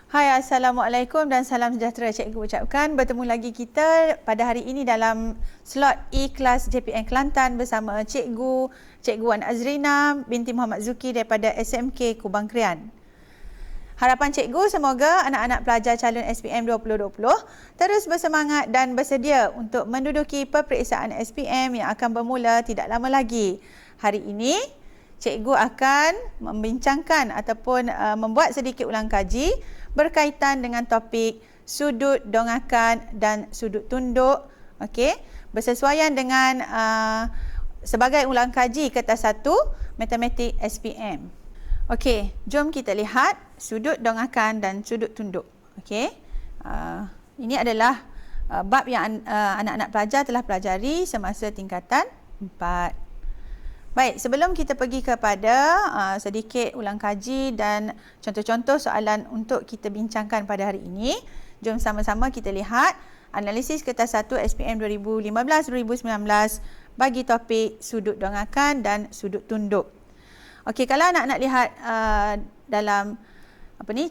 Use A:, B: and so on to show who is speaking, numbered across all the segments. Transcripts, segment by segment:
A: Hai, Assalamualaikum dan salam sejahtera cikgu ucapkan. Bertemu lagi kita pada hari ini dalam slot E-Kelas JPN Kelantan bersama Cikgu Wan Azrina binti Muhammad Zuki daripada SMK Kubang Krian. Harapan cikgu semoga anak-anak pelajar calon SPM 2020 terus bersemangat dan bersedia untuk menduduki peperiksaan SPM yang akan bermula tidak lama lagi. Hari ini, cikgu akan membincangkan ataupun membuat sedikit ulang kaji berkaitan dengan topik sudut dongakan dan sudut tunduk, okey, bersesuaian dengan sebagai ulang kaji kertas 1 matematik SPM. Okey, jom kita lihat sudut dongakan dan sudut tunduk. Okey, ini adalah bab yang anak-anak pelajar telah pelajari semasa tingkatan 4. Baik, sebelum kita pergi kepada sedikit ulang kaji dan contoh-contoh soalan untuk kita bincangkan pada hari ini, jom sama-sama kita lihat analisis kertas 1 SPM 2015-2019 bagi topik sudut dongakan dan sudut tunduk. Okey, kalau anak-anak lihat dalam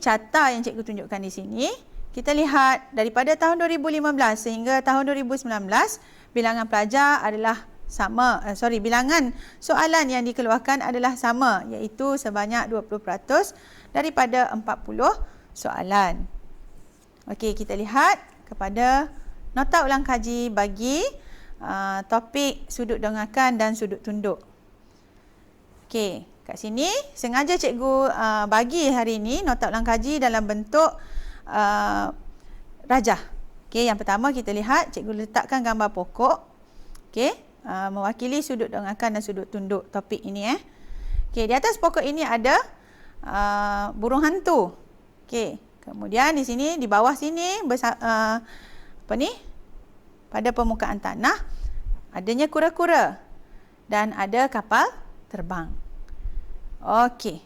A: carta yang cikgu tunjukkan di sini, kita lihat daripada tahun 2015 sehingga tahun 2019, bilangan pelajar adalah bilangan soalan yang dikeluarkan adalah sama, iaitu sebanyak 20% daripada 40 soalan. Okey, kita lihat kepada nota ulang kaji bagi topik sudut dongakan dan sudut tunduk. Okey, kat sini sengaja cikgu bagi hari ini nota ulang kaji dalam bentuk rajah. Okey, yang pertama kita lihat cikgu letakkan gambar pokok. Okey, mewakili sudut dongakan dan sudut tunduk topik ini. Okey, di atas pokok ini ada burung hantu. Okey, kemudian di sini di bawah sini pada permukaan tanah adanya kura-kura dan ada kapal terbang. Okey.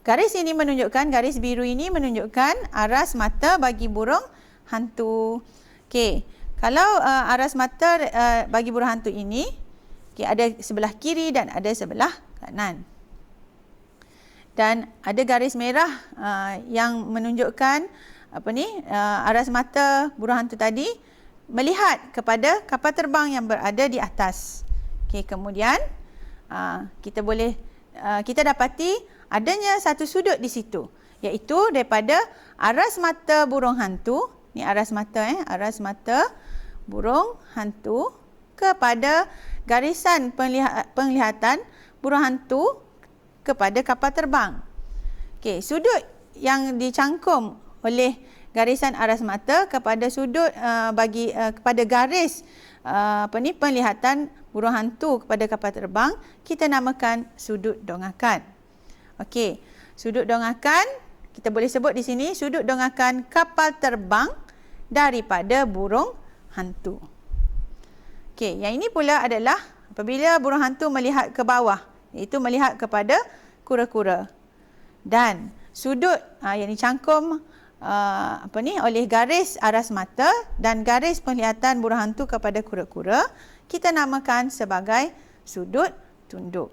A: Garis ini menunjukkan, garis biru ini menunjukkan aras mata bagi burung hantu. Okey. Kalau aras mata bagi burung hantu ini, ada sebelah kiri dan ada sebelah kanan. Dan ada garis merah yang menunjukkan aras mata burung hantu tadi melihat kepada kapal terbang yang berada di atas. Okey, kemudian kita dapati adanya satu sudut di situ, iaitu daripada aras mata burung hantu. Ni aras mata aras mata burung hantu kepada garisan penglihatan burung hantu kepada kapal terbang. Okey, sudut yang dicangkum oleh garisan aras mata kepada sudut kepada garis penglihatan burung hantu kepada kapal terbang kita namakan sudut dongakan. Okey, sudut dongakan kita boleh sebut di sini sudut dongakan kapal terbang daripada burung hantu. Okey, yang ini pula adalah apabila burung hantu melihat ke bawah, iaitu melihat kepada kura-kura. Dan sudut yang dicangkum oleh garis aras mata dan garis penglihatan burung hantu kepada kura-kura kita namakan sebagai sudut tunduk.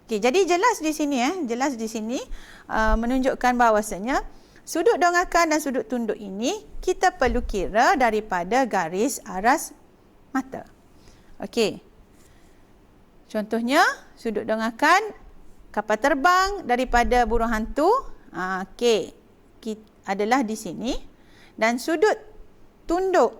A: Okey, jadi jelas di sini menunjukkan bahawasanya sudut dongakan dan sudut tunduk ini kita perlu kira daripada garis aras mata. Okey. Contohnya sudut dongakan kapal terbang daripada burung hantu adalah di sini, dan sudut tunduk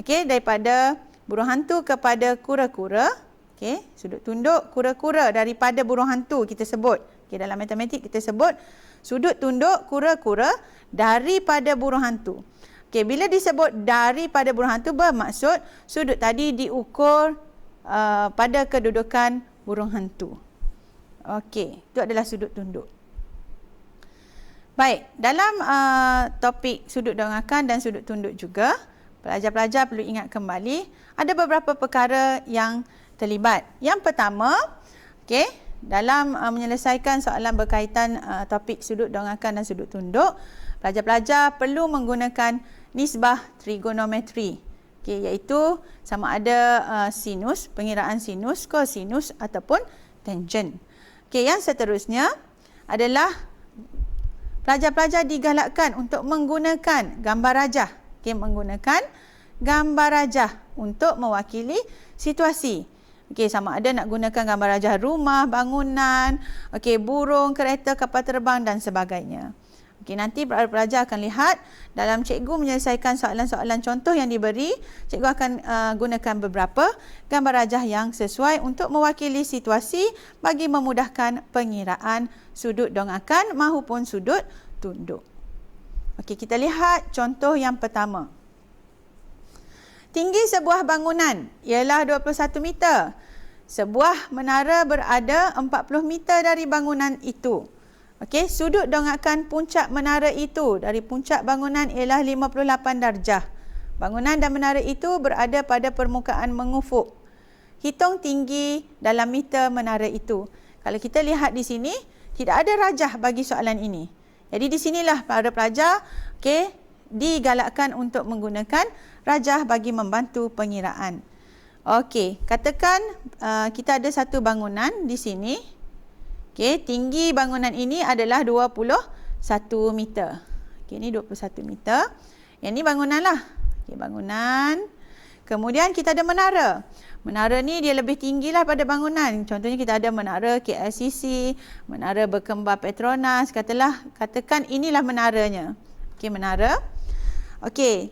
A: daripada burung hantu kepada kura-kura. Okey, sudut tunduk kura-kura daripada burung hantu kita sebut. Okey, dalam matematik kita sebut sudut tunduk kura-kura daripada burung hantu. Okey, bila disebut daripada burung hantu bermaksud sudut tadi diukur pada kedudukan burung hantu. Okey, itu adalah sudut tunduk. Baik, dalam topik sudut dongakan dan sudut tunduk juga, pelajar-pelajar perlu ingat kembali ada beberapa perkara yang terlibat. Yang pertama, dalam menyelesaikan soalan berkaitan topik sudut dongakan dan sudut tunduk, pelajar-pelajar perlu menggunakan nisbah trigonometri, iaitu sama ada sinus, pengiraan sinus, kosinus ataupun tangent. Yang seterusnya adalah pelajar-pelajar digalakkan untuk menggunakan gambar rajah. Okey, menggunakan gambar rajah untuk mewakili situasi. Okey, sama ada nak gunakan gambar rajah rumah, bangunan, okey, burung, kereta, kapal terbang dan sebagainya. Okey, nanti pelajar akan lihat dalam cikgu menyelesaikan soalan-soalan contoh yang diberi, cikgu akan gunakan beberapa gambar rajah yang sesuai untuk mewakili situasi bagi memudahkan pengiraan sudut dongakan maupun sudut tunduk. Okey, kita lihat contoh yang pertama. Tinggi sebuah bangunan ialah 21 meter. Sebuah menara berada 40 meter dari bangunan itu. Okey, sudut dongakan puncak menara itu dari puncak bangunan ialah 58 darjah. Bangunan dan menara itu berada pada permukaan mengufuk. Hitung tinggi dalam meter menara itu. Kalau kita lihat di sini, tidak ada rajah bagi soalan ini. Jadi di sinilah para pelajar okey, digalakkan untuk menggunakan rajah bagi membantu pengiraan. Okey, katakan kita ada satu bangunan di sini. Okey, tinggi bangunan ini adalah 21 meter. Okey, ini 21 meter. Yang ni bangunan lah. Okey, bangunan. Kemudian kita ada menara. Menara ni dia lebih tinggi lah pada bangunan. Contohnya kita ada menara KLCC, menara berkembar Petronas. Katakan inilah menaranya. Okey, menara. Okey,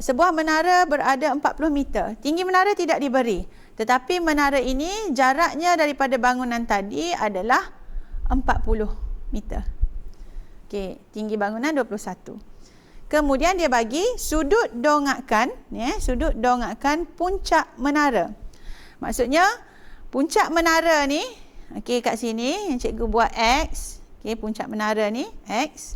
A: sebuah menara berada 40 meter. Tinggi menara tidak diberi. Tetapi menara ini jaraknya daripada bangunan tadi adalah 40 meter. Okey, tinggi bangunan 21. Kemudian dia bagi sudut dongakan, sudut dongakan puncak menara. Maksudnya puncak menara ni, okey, kat sini yang cikgu buat X, okey, puncak menara ni X.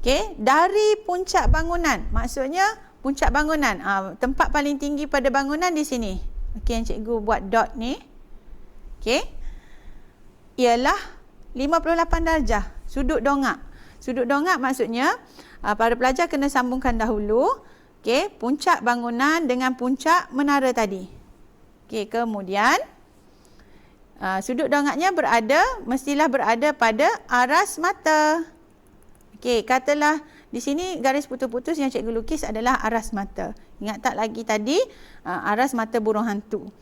A: Okey, dari puncak bangunan, maksudnya puncak bangunan, tempat paling tinggi pada bangunan di sini. Okey, yang cikgu buat dot ni. Okey. Ialah 58 darjah sudut dongak. Sudut dongak maksudnya para pelajar kena sambungkan dahulu, okey, puncak bangunan dengan puncak menara tadi. Okey, kemudian sudut dongaknya mestilah berada pada aras mata. Okey, katalah di sini garis putus-putus yang cikgu lukis adalah aras mata. Ingat tak lagi tadi aras mata burung hantu.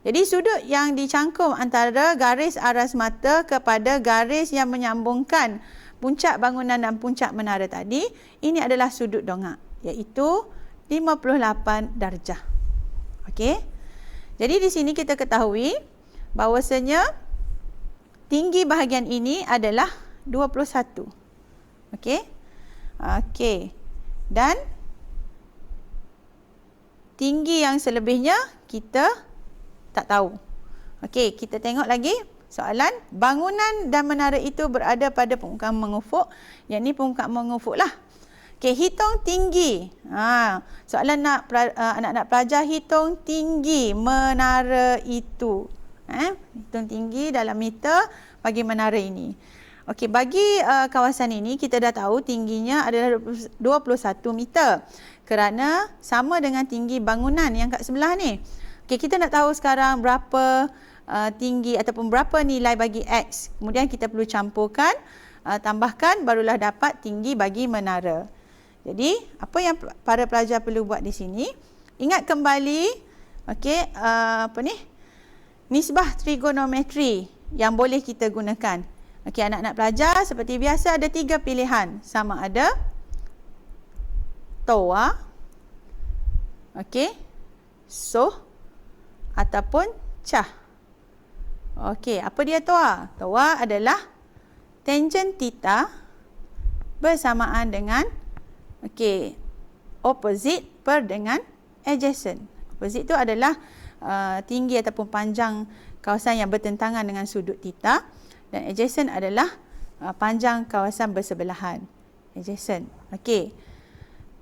A: Jadi sudut yang dicangkum antara garis aras mata kepada garis yang menyambungkan puncak bangunan dan puncak menara tadi, ini adalah sudut dongak, iaitu 58 darjah. Okey. Jadi di sini kita ketahui bahawasanya tinggi bahagian ini adalah 21. Okey. Okey. Dan tinggi yang selebihnya kita tak tahu. Okey, kita tengok lagi soalan. Bangunan dan menara itu berada pada permukaan mengufuk. Yang ni permukaan mengufuk lah. Okey, hitung tinggi. Soalan anak-anak pelajar hitung tinggi menara itu. Hitung tinggi dalam meter bagi menara ini. Okey, bagi kawasan ini kita dah tahu tingginya adalah 21 meter. Kerana sama dengan tinggi bangunan yang kat sebelah ni. Okey, kita nak tahu sekarang berapa tinggi ataupun berapa nilai bagi X. Kemudian kita perlu campurkan, tambahkan, barulah dapat tinggi bagi menara. Jadi, apa yang para pelajar perlu buat di sini? Ingat kembali, okey, nisbah trigonometri yang boleh kita gunakan. Okey, anak-anak pelajar seperti biasa ada 3 pilihan. Sama ada TOA, okey, SOH ataupun CAH. Okey, apa dia TOA? TOA adalah tangent theta bersamaan dengan opposite per dengan adjacent. Opposite itu adalah tinggi ataupun panjang kawasan yang bertentangan dengan sudut theta. Dan adjacent adalah panjang kawasan bersebelahan. Adjacent. Okey.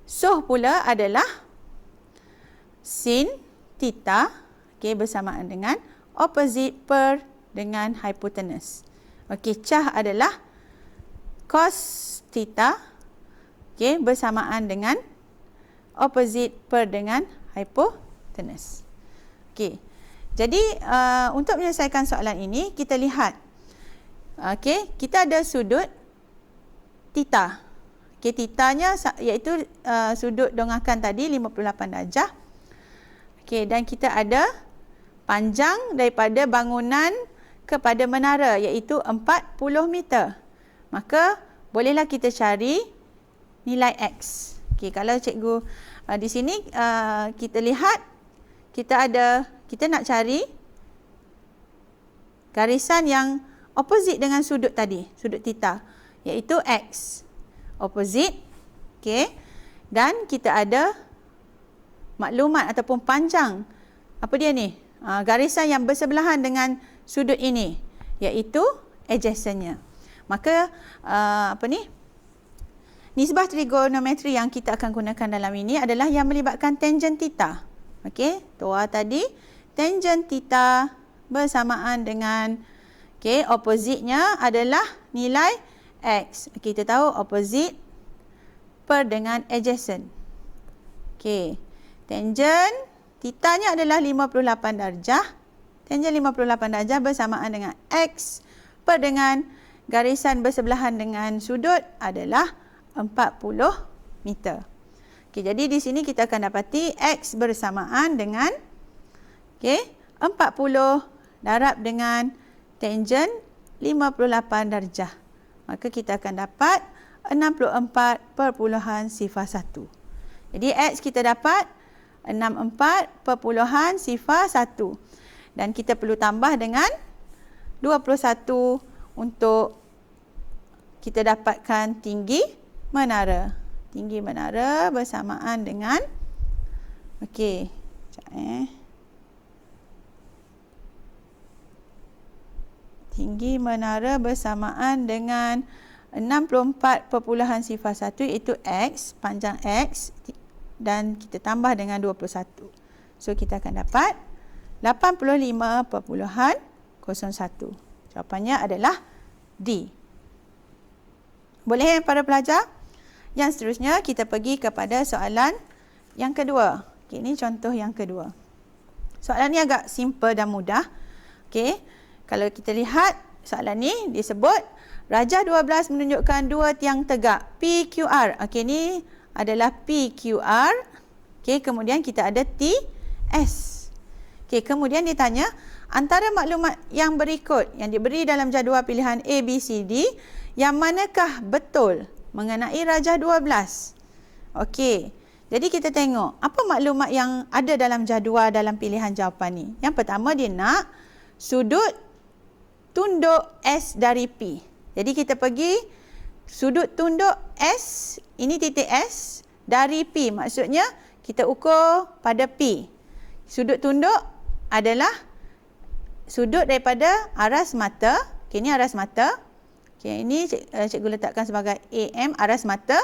A: SOH pula adalah sin theta, okey, bersamaan dengan opposite per dengan hypotenuse. Okey, CAH adalah cos theta, okey, bersamaan dengan opposite per dengan hypotenuse. Okey. Jadi untuk menyelesaikan soalan ini kita lihat. Okey, kita ada sudut theta. Okey, theta-nya iaitu sudut dongakan tadi 58 darjah. Okey, dan kita ada panjang daripada bangunan kepada menara iaitu 40 meter. Maka bolehlah kita cari nilai X. Okey, kalau cikgu di sini kita lihat kita nak cari garisan yang opposite dengan sudut tadi, sudut theta, iaitu X. Opposite. Okey. Dan kita ada maklumat ataupun panjang. Apa dia ni? Garisan yang bersebelahan dengan sudut ini, iaitu adjacent-nya. Maka nisbah trigonometri yang kita akan gunakan dalam ini adalah yang melibatkan tangent theta. Okey, toa tadi tangent theta bersamaan dengan opposite-nya adalah nilai X. Kita tahu opposite per dengan adjacent. Okey, tangent theta-nya adalah 58 darjah. Tangent 58 darjah bersamaan dengan X per dengan garisan bersebelahan dengan sudut adalah 40 meter. Okey, jadi di sini kita akan dapati X bersamaan dengan 40 darab dengan tangent 58 darjah. Maka kita akan dapat 64.01. Jadi X kita dapat 64.01 dan kita perlu tambah dengan 21 untuk kita dapatkan tinggi menara. Tinggi menara bersamaan dengan tinggi menara bersamaan dengan 64.01 iaitu X, panjang X, dan kita tambah dengan 21. So kita akan dapat 85.01. Jawapannya adalah D. Boleh para pelajar? Yang seterusnya kita pergi kepada soalan yang kedua. Okey, ini contoh yang kedua. Soalan ni agak simple dan mudah. Okey, kalau kita lihat soalan ni disebut rajah 12 menunjukkan dua tiang tegak PQR. Okey, ni adalah PQR. Okey, kemudian kita ada TS. Okey, kemudian ditanya antara maklumat yang berikut yang diberi dalam jadual pilihan A, B, C, D, yang manakah betul mengenai rajah 12? Okey, jadi kita tengok apa maklumat yang ada dalam jadual dalam pilihan jawapan ni. Yang pertama dia nak sudut tunduk S dari P. Jadi kita pergi sudut tunduk S, ini titik S dari P. Maksudnya kita ukur pada P. Sudut tunduk adalah sudut daripada aras mata. Okey, ini aras mata. Okey, ini cikgu letakkan sebagai AM, aras mata,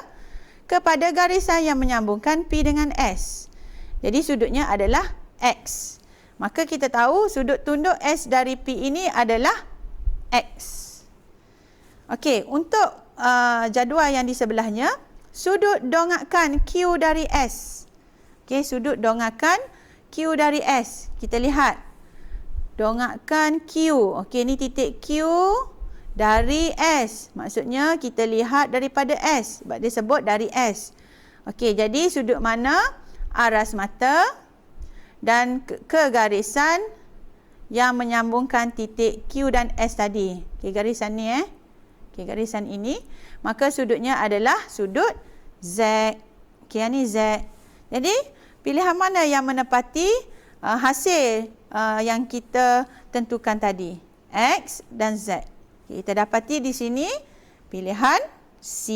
A: kepada garisan yang menyambungkan P dengan S. Jadi sudutnya adalah X. Maka kita tahu sudut tunduk S dari P ini adalah X. Okey, untuk jadual yang di sebelahnya, sudut dongakan Q dari S. Okey, sudut dongakan Q dari S. Kita lihat. Dongakan Q. Okey, ini titik Q dari S. Maksudnya kita lihat daripada S. Sebab dia sebut dari S. Okey, jadi sudut mana aras mata dan ke garisan yang menyambungkan titik Q dan S tadi. Okey, garisan ni Okey, garisan ini. Maka sudutnya adalah sudut Z. Okey, ini Z. Jadi, pilihan mana yang menepati hasil yang kita tentukan tadi? X dan Z. Okay, kita dapati di sini pilihan C.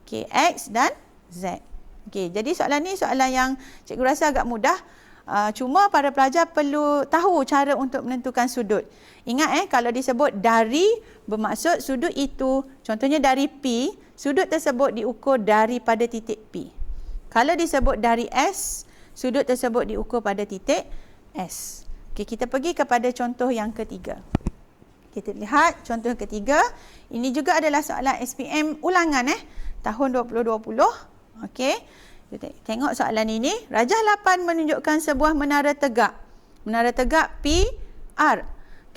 A: Okay, X dan Z. Okay, jadi soalan ni soalan yang cikgu rasa agak mudah. Cuma para pelajar perlu tahu cara untuk menentukan sudut. Ingat kalau disebut dari, bermaksud sudut itu, contohnya dari P, sudut tersebut diukur daripada titik P. Kalau disebut dari S, sudut tersebut diukur pada titik S. Okey, kita pergi kepada contoh yang ketiga. Kita lihat contoh yang ketiga. Ini juga adalah soalan SPM ulangan tahun 2020. Okey. Kita tengok soalan ini. Rajah 8 menunjukkan sebuah menara tegak. Menara tegak PR.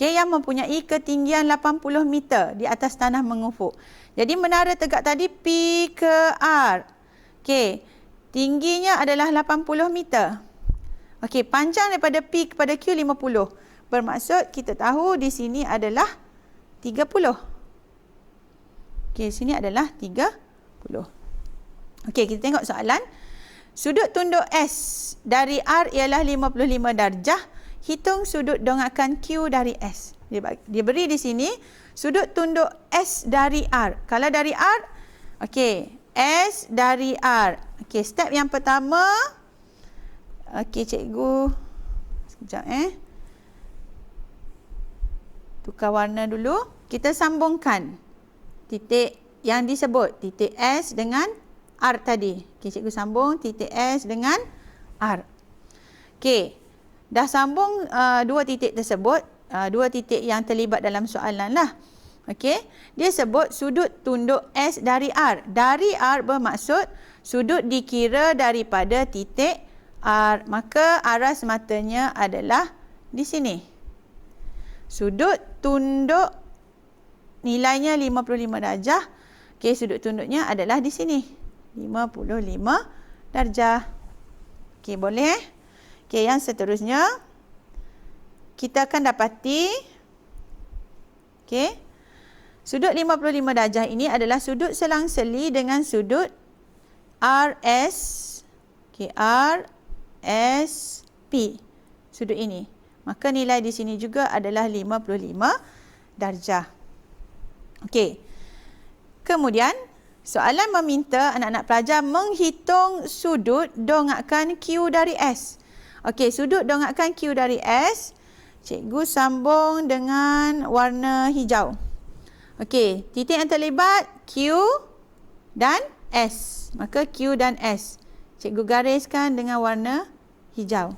A: Okey, yang mempunyai ketinggian 80 meter di atas tanah mengufuk. Jadi menara tegak tadi P ke R. Okey, tingginya adalah 80 meter. Okey, panjang daripada P kepada Q 50. Bermaksud kita tahu di sini adalah 30. Okey, sini adalah 30. Okey, kita tengok soalan. Sudut tunduk S dari R ialah 55 darjah. Hitung sudut dongakan Q dari S. Dia beri di sini sudut tunduk S dari R. Kalau dari R, okey, S dari R. Okey, step yang pertama. Okey, cikgu. Sekejap tukar warna dulu. Kita sambungkan titik yang disebut, titik S dengan R tadi. Okey, cikgu sambung titik S dengan R. Okey, dah sambung dua titik tersebut, dua titik yang terlibat dalam soalan lah. Okey, dia sebut sudut tunduk S dari R. Dari R bermaksud sudut dikira daripada titik R. Maka aras matanya adalah di sini. Sudut tunduk nilainya 55 darjah. Okey, sudut tunduknya adalah di sini. 55 darjah. Okey, boleh? Okey, yang seterusnya kita akan dapati okey, sudut 55 darjah ini adalah sudut selang-seli dengan sudut RS. Okey, RSP. Sudut ini. Maka nilai di sini juga adalah 55 darjah. Okey. Kemudian soalan meminta anak-anak pelajar menghitung sudut dongakan Q dari S. Okey, sudut dongakan Q dari S, cikgu sambung dengan warna hijau. Okey, titik yang terlibat Q dan S. Maka Q dan S. Cikgu gariskan dengan warna hijau.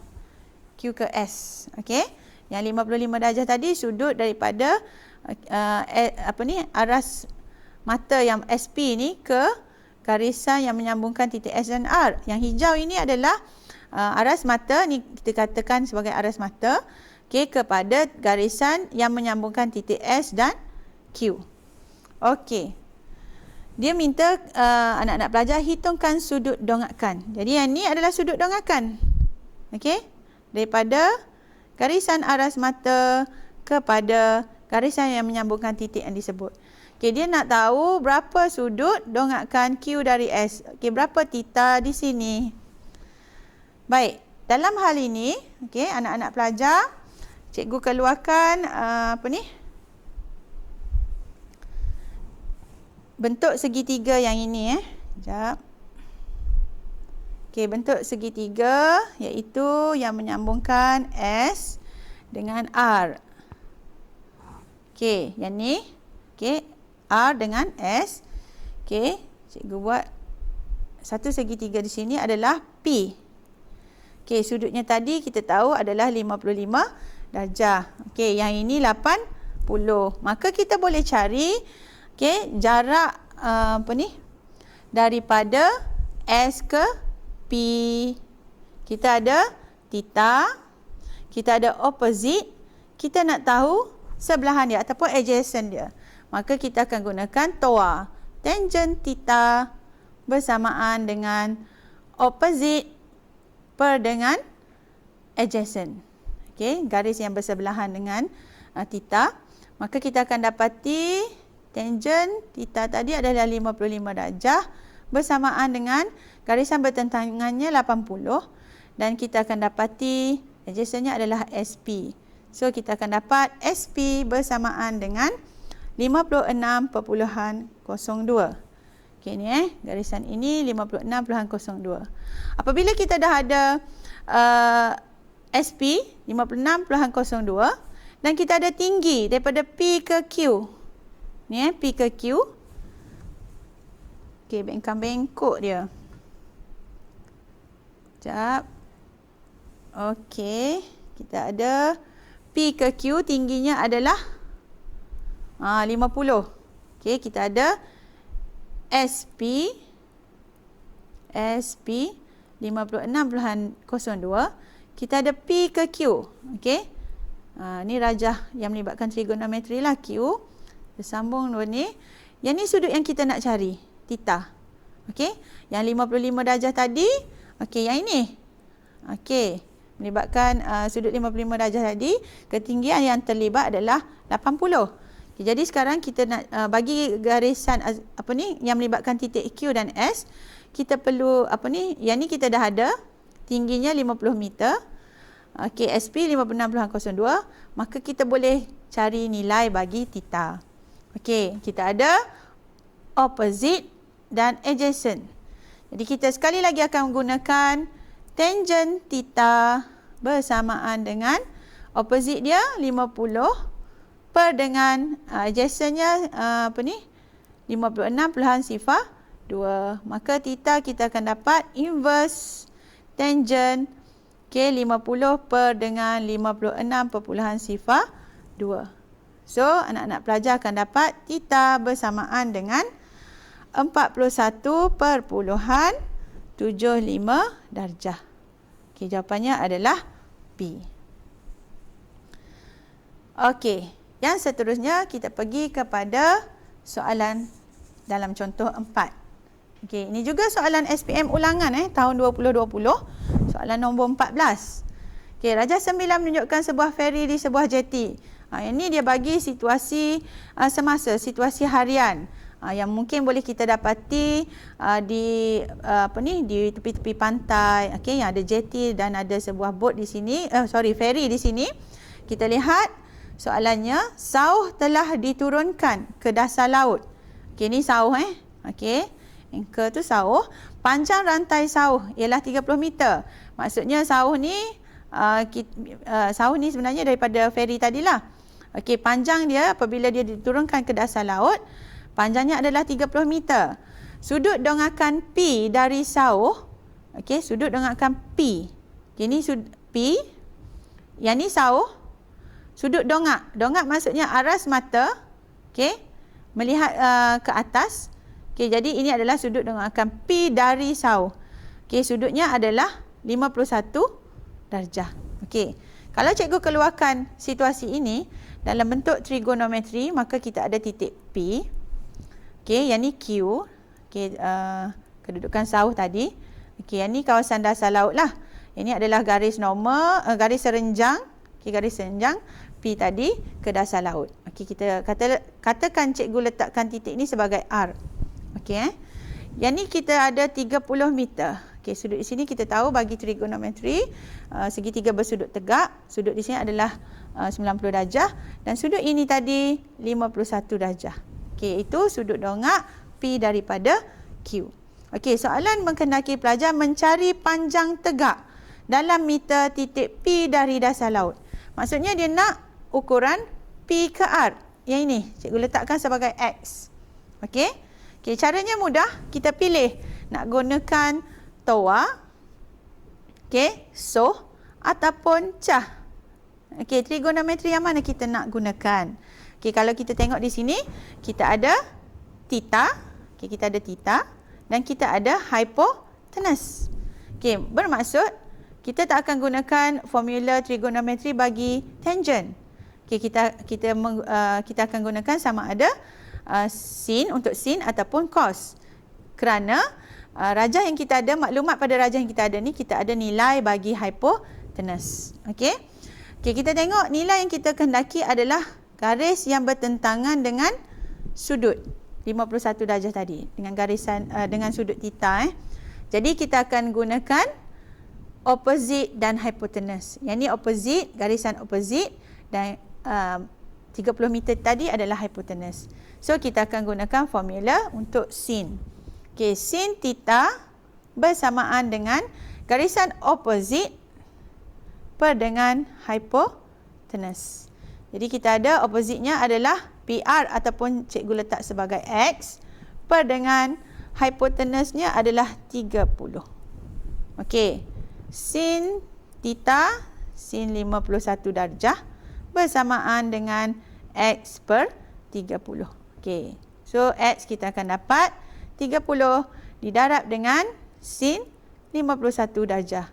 A: Q ke S. Okey. Yang 55 darjah tadi sudut daripada aras mata yang SP ni ke garisan yang menyambungkan titik S dan R. Yang hijau ini adalah aras mata, ni kita katakan sebagai aras mata, okey, kepada garisan yang menyambungkan titik S dan Q. Okey. Dia minta anak-anak pelajar hitungkan sudut dongakan. Jadi yang ni adalah sudut dongakan. Okey. Daripada garisan aras mata kepada garisan yang menyambungkan titik yang disebut. Okey, dia nak tahu berapa sudut dongakan Q dari S. Okey, berapa theta di sini. Baik, dalam hal ini, okey, anak-anak pelajar, cikgu keluarkan bentuk segitiga yang ini Sekejap. Okey, bentuk segitiga iaitu yang menyambungkan S dengan R. Okey, yang ni. Okey, R dengan S. Okey, cikgu buat satu segitiga di sini adalah P. Okey, sudutnya tadi kita tahu adalah 55 darjah. Okey, yang ini 80. Maka kita boleh cari okey, jarak daripada S ke P. Kita ada theta, kita ada opposite, kita nak tahu sebelahan dia ataupun adjacent dia. Maka kita akan gunakan TOA, tangent theta bersamaan dengan opposite per dengan adjacent. Okey, garis yang bersebelahan dengan theta. Maka kita akan dapati tangent theta tadi adalah 55 darjah bersamaan dengan garisan bertentangannya 80 dan kita akan dapati adjacentnya adalah SP. So kita akan dapat SP bersamaan dengan 56.02. Okey ni garisan ini 56.02. Apabila kita dah ada SP 56.02 dan kita ada tinggi daripada P ke Q. Ni P ke Q. Okey, bengkok dia. Sekejap. Okey, kita ada P ke Q tingginya adalah 50. Okey, kita ada SP 56.02. Kita ada P ke Q. Okey. Ni rajah yang melibatkan trigonometri lah, Q. Bersambung dua ni. Yang ni sudut yang kita nak cari, theta. Okey, yang 55 darjah tadi, okey, yang ini. Okey, melibatkan sudut 55 darjah tadi, ketinggian yang terlibat adalah 80. Okay, jadi sekarang kita nak bagi garisan yang melibatkan titik Q dan S, kita perlu yang ni kita dah ada, tingginya 50 meter. Okey, SP 56.02, maka kita boleh cari nilai bagi theta. Okey, kita ada opposite dan adjacent. Jadi kita sekali lagi akan menggunakan tangent theta bersamaan dengan opposite dia 50 per dengan adjacentnya 56.02. Maka theta kita akan dapat inverse tangent 50 per dengan 56.02. So, anak-anak pelajar akan dapat theta bersamaan dengan 41.75 darjah. Okey, jawapannya adalah B. Okey, yang seterusnya kita pergi kepada soalan dalam contoh 4. Okey, ini juga soalan SPM ulangan tahun 2020. Soalan nombor 14. Okey, Rajah 9 menunjukkan sebuah feri di sebuah jeti. Yang ni dia bagi situasi semasa, situasi harian. Yang mungkin boleh kita dapati di tepi-tepi pantai, okey, yang ada jeti dan ada sebuah bot di sini, feri di sini. Kita lihat soalannya, sauh telah diturunkan ke dasar laut. Okey, ni sauh okey. Anchor tu sauh. Panjang rantai sauh ialah 30 meter. Maksudnya sauh ni sebenarnya daripada feri tadilah. Okey, panjang dia apabila dia diturunkan ke dasar laut, panjangnya adalah 30 meter. Sudut dongakan P dari sauh, okey, sudut dongakan P. Okey, ni P. Yang ni sauh. Sudut dongak. Dongak maksudnya aras mata, okey, melihat ke atas. Okey, jadi ini adalah sudut dongakan P dari sauh. Okey, sudutnya adalah 51 darjah. Okey. Kalau cikgu keluarkan situasi ini dalam bentuk trigonometri, maka kita ada titik P. Okey, yang ni Q. Okey, kedudukan sauh tadi. Okey, yang ni kawasan dasar laut lah. Ini adalah garis normal, garis serenjang. Okey, garis serenjang P tadi ke dasar laut. Okey, kita katakan cikgu letakkan titik ni sebagai R. Okey, yang ni kita ada 30 meter. Okey, sudut di sini kita tahu bagi trigonometri segitiga bersudut tegak, sudut di sini adalah 90 darjah dan sudut ini tadi 51 darjah. Okey, itu sudut dongak P daripada Q. Okey, soalan menghendaki pelajar mencari panjang tegak dalam meter titik P dari dasar laut. Maksudnya dia nak ukuran P ke R. Yang ini cikgu letakkan sebagai X. Okey. Okey, caranya mudah. Kita pilih nak gunakan toa, okey, soh ataupun cah. Okey, trigonometri yang mana kita nak gunakan? Okey, kalau kita tengok di sini, kita ada theta, okey, kita ada theta dan kita ada hypotenuse. Okey, bermaksud kita tak akan gunakan formula trigonometri bagi tangent. Okey, kita akan gunakan sama ada sin untuk sin ataupun cos. Kerana rajah yang kita ada, maklumat pada rajah yang kita ada ni, kita ada nilai bagi hypotenuse. Okey. Okey, kita tengok nilai yang kita kehendaki adalah garis yang bertentangan dengan sudut 51 darjah tadi dengan garisan dengan sudut theta. Jadi kita akan gunakan opposite dan hypotenuse. Yang ni opposite, garisan opposite dan 30 meter tadi adalah hypotenuse. So kita akan gunakan formula untuk sin. Okey, sin theta bersamaan dengan garisan opposite per dengan hypotenuse. Jadi kita ada opposite-nya adalah PR ataupun cikgu letak sebagai X per dengan hypotenuse-nya adalah 30. Okey, sin theta sin 51 darjah bersamaan dengan X per 30. Okey, so X kita akan dapat 30 didarab dengan sin 51 darjah.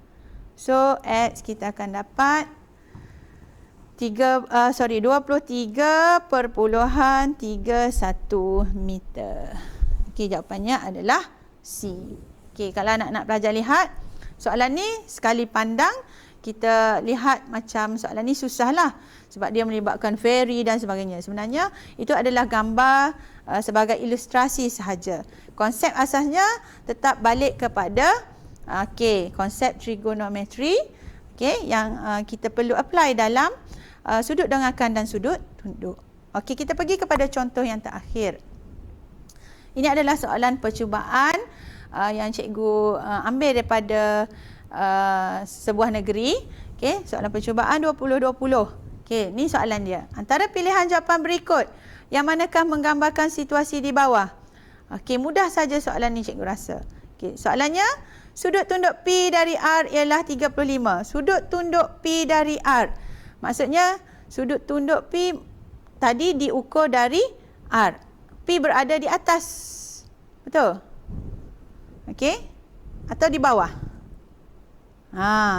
A: So X kita akan dapat 23.31 meter. Okey, jawapannya adalah C. Okey, kalau anak-anak pelajar lihat soalan ni sekali pandang kita lihat macam soalan ni susahlah sebab dia melibatkan fairy dan sebagainya. Sebenarnya itu adalah gambar sebagai ilustrasi sahaja. Konsep asasnya tetap balik kepada konsep trigonometri yang kita perlu apply dalam sudut dengahkan dan sudut tunduk. Okey, kita pergi kepada contoh yang terakhir. Ini adalah soalan percubaan yang cikgu ambil daripada sebuah negeri. Okey, soalan percubaan 2020. Okey, ni soalan dia. Antara pilihan jawapan berikut, yang manakah menggambarkan situasi di bawah? Okey, mudah saja soalan ni cikgu rasa. Okey, soalannya sudut tunduk P dari R ialah 35. Sudut tunduk P dari R. Maksudnya sudut tunduk P tadi diukur dari R. P berada di atas. Betul? Okey? Atau di bawah?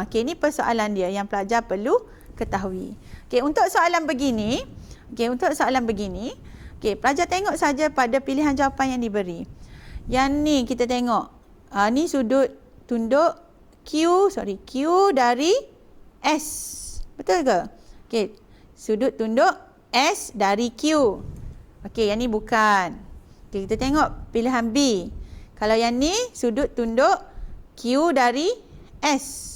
A: Okey, ini persoalan dia yang pelajar perlu ketahui. Okey, untuk soalan begini, pelajar tengok saja pada pilihan jawapan yang diberi. Yang ni kita tengok. Ni sudut tunduk Q dari S. Betul ke? Okey, sudut tunduk S dari Q. Okey, yang ni bukan. Okey, kita tengok pilihan B. Kalau yang ni sudut tunduk Q dari S.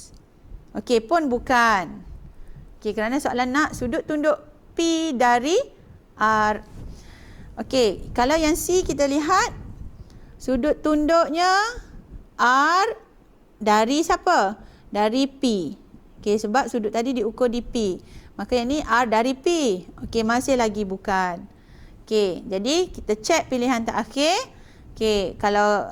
A: Okey, pun bukan. Okey, kerana soalan nak sudut tunduk P dari R. Okey, kalau yang C kita lihat sudut tunduknya R dari siapa? Dari P. Okey, sebab sudut tadi diukur di P. Maka yang ni R dari P. Okey, masih lagi bukan. Okey, jadi kita cek pilihan terakhir. Okey, kalau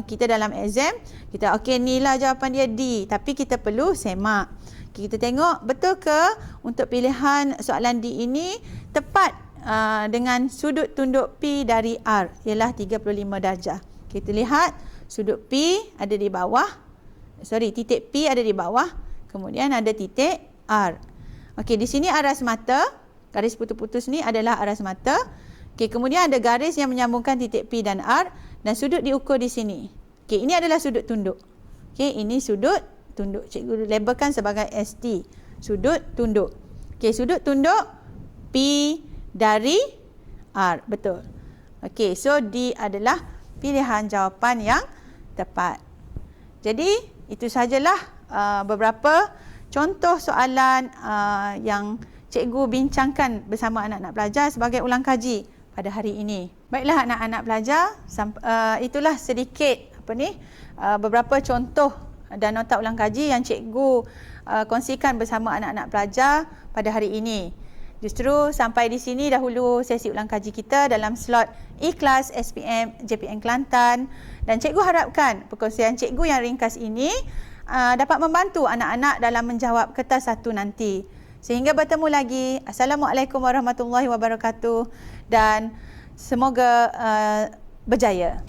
A: kita dalam exam, kita ni lah jawapan dia D. Tapi kita perlu semak. Okay, kita tengok betul ke untuk pilihan soalan D ini tepat dengan sudut tunduk P dari R ialah 35 darjah. Kita lihat sudut P ada di bawah. Titik P ada di bawah. Kemudian ada titik R. Okey, di sini aras mata. Garis putus-putus ni adalah aras mata. Okey, kemudian ada garis yang menyambungkan titik P dan R dan sudut diukur di sini. Okey, ini adalah sudut tunduk. Okey, ini sudut tunduk. Cikgu labelkan sebagai ST. Sudut tunduk. Okey, sudut tunduk P dari R. Betul. Okey, so D adalah pilihan jawapan yang tepat. Jadi, itu sajalah beberapa contoh soalan yang cikgu bincangkan bersama anak-anak pelajar sebagai ulang kaji pada hari ini. Baiklah anak-anak pelajar, itulah sedikit beberapa contoh dan nota ulang kaji yang cikgu kongsikan bersama anak-anak pelajar pada hari ini. Justru sampai di sini dahulu sesi ulang kaji kita dalam slot E-Kelas SPM JPN Kelantan, dan cikgu harapkan perkongsian cikgu yang ringkas ini dapat membantu anak-anak dalam menjawab kertas 1 nanti. Sehingga bertemu lagi. Assalamualaikum warahmatullahi wabarakatuh dan semoga berjaya.